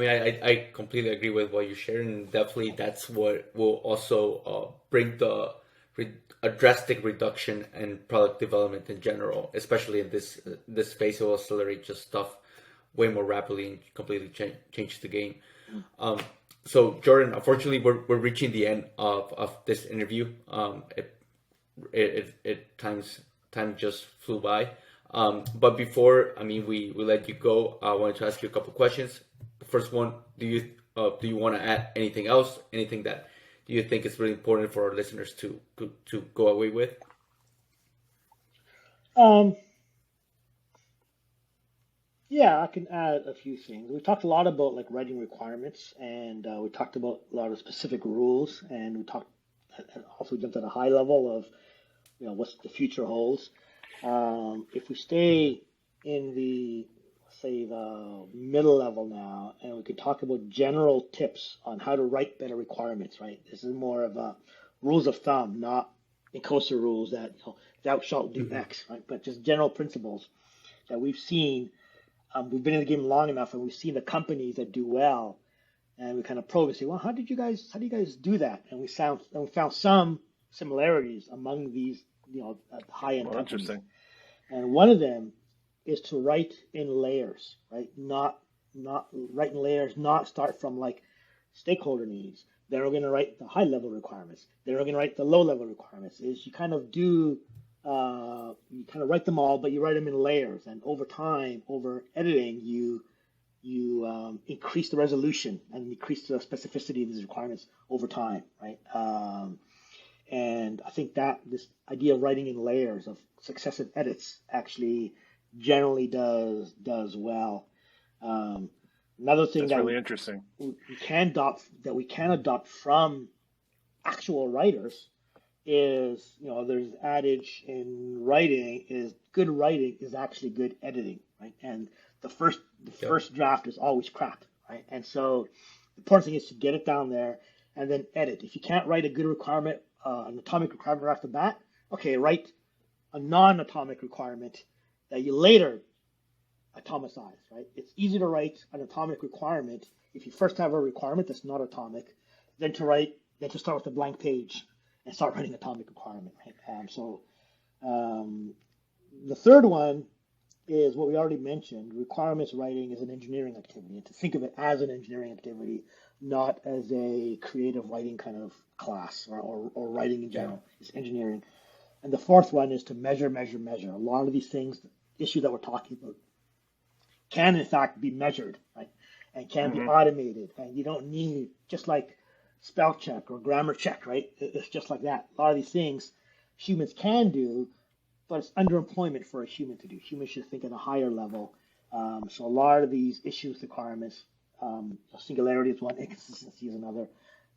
mean, I completely agree with what you shared, and definitely that's what will also bring a drastic reduction in product development in general, especially in this space. It will accelerate just stuff way more rapidly and completely change the game. So Jordan, unfortunately, we're reaching the end of this interview. Time just flew by. But before, I mean, we let you go, I wanted to ask you a couple questions. The first one, do you want to add anything else? Anything that you think is really important for our listeners to go away with? Yeah, I can add a few things. We talked a lot about like writing requirements, and we talked about a lot of specific rules, and we talked also jumped at a high level of what the future holds. If we stay in the, say, the middle level now, and we could talk about general tips on how to write better requirements, right? This is more of a rules of thumb, not Encosa rules that thou shalt do X, right? But just general principles that we've seen. We've been in the game long enough, and we've seen the companies that do well, and we kind of probe and say, well, how do you guys do that? And we found some similarities among these high-end companies. Interesting. And one of them is to write in layers, right? Not write in layers, not start from like stakeholder needs. Then we're going to write the high-level requirements. Then we're going to write the low-level requirements. Is you kind of write them all, but you write them in layers. And over time, over editing, you increase the resolution and increase the specificity of these requirements over time, right? And I think that this idea of writing in layers of successive edits actually generally does well. Another thing that's really interesting. we can adopt from actual writers is, there's adage in writing is good writing is actually good editing, right? And the first draft is always crap, right? And so the important thing is to get it down there and then edit. If you can't write a good requirement, an atomic requirement right off the bat, okay, write a non-atomic requirement that you later atomicize, right? It's easy to write an atomic requirement if you first have a requirement that's not atomic, than to start with a blank page and start writing atomic requirement, right? The third one is what we already mentioned. Requirements writing is an engineering activity, and to think of it as an engineering activity, not as a creative writing kind of class or writing in general. It's engineering. And the fourth one is to measure. A lot of these things, the issue that we're talking about, can in fact be measured, right? And can be automated. And you don't need, just like spell check or grammar check, right? It's just like that. A lot of these things humans can do, but it's underemployment for a human to do. Humans should think at a higher level. So a lot of these issues, requirements, singularity is one, inconsistency is another.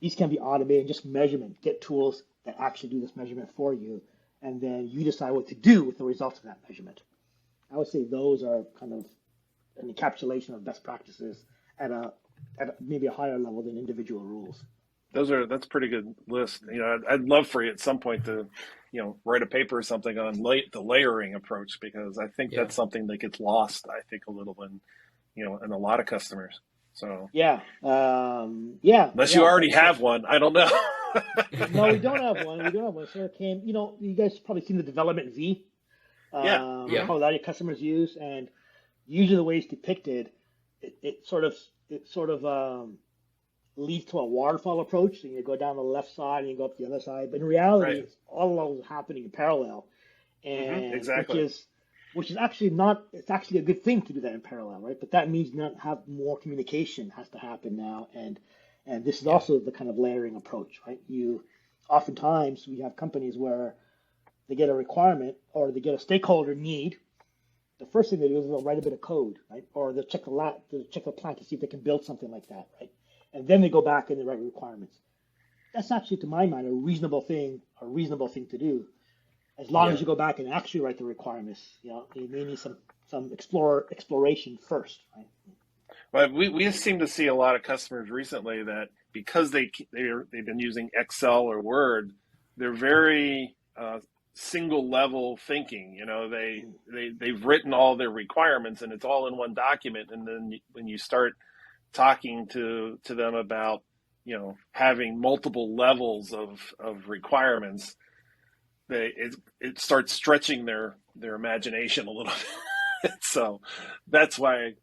These can be automated, just measurement. Get tools that actually do this measurement for you, and then you decide what to do with the results of that measurement. I would say those are kind of an encapsulation of best practices at maybe a higher level than individual rules. That's a pretty good list. I'd love for you at some point to, write a paper or something on the layering approach, because I think that's something that gets lost, I think, a little in a lot of customers. So unless you already have one, I don't know. No, we don't have one. So it came, you guys probably seen the development V. How a lot of your customers use, and usually the way it's depicted, it sort of leads to a waterfall approach. And you go down the left side and you go up the other side. But in reality, it's all of those happening in parallel, and exactly. Which is actually not. It's actually a good thing to do that in parallel, right? But that means not have more communication has to happen now, and this is also the kind of layering approach, right? Oftentimes we have companies where they get a requirement or they get a stakeholder need. The first thing they do is they'll write a bit of code, right? Or they'll check the plant to see if they can build something like that, right? And then they go back and they write requirements. That's actually, to my mind, a reasonable thing to do, as long as you go back and actually write the requirements. You may need some exploration first, right? But we seem to see a lot of customers recently that because they've been using Excel or Word, they're very single level thinking. They've written all their requirements and it's all in one document, and then when you start talking to them about, having multiple levels of requirements, it starts stretching their imagination a little bit. So that's why,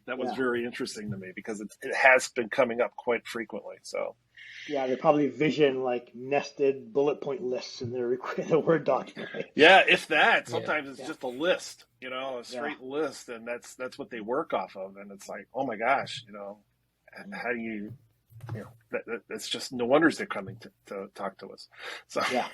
that was very interesting to me, because it has been coming up quite frequently. So yeah, they probably vision like nested bullet point lists in their Word document. Right? Yeah, if that. Sometimes it's just a list, a straight Yeah. list, and that's what they work off of. And it's like, oh my gosh, how do you, that's just no wonders they're coming to talk to us. So Yeah.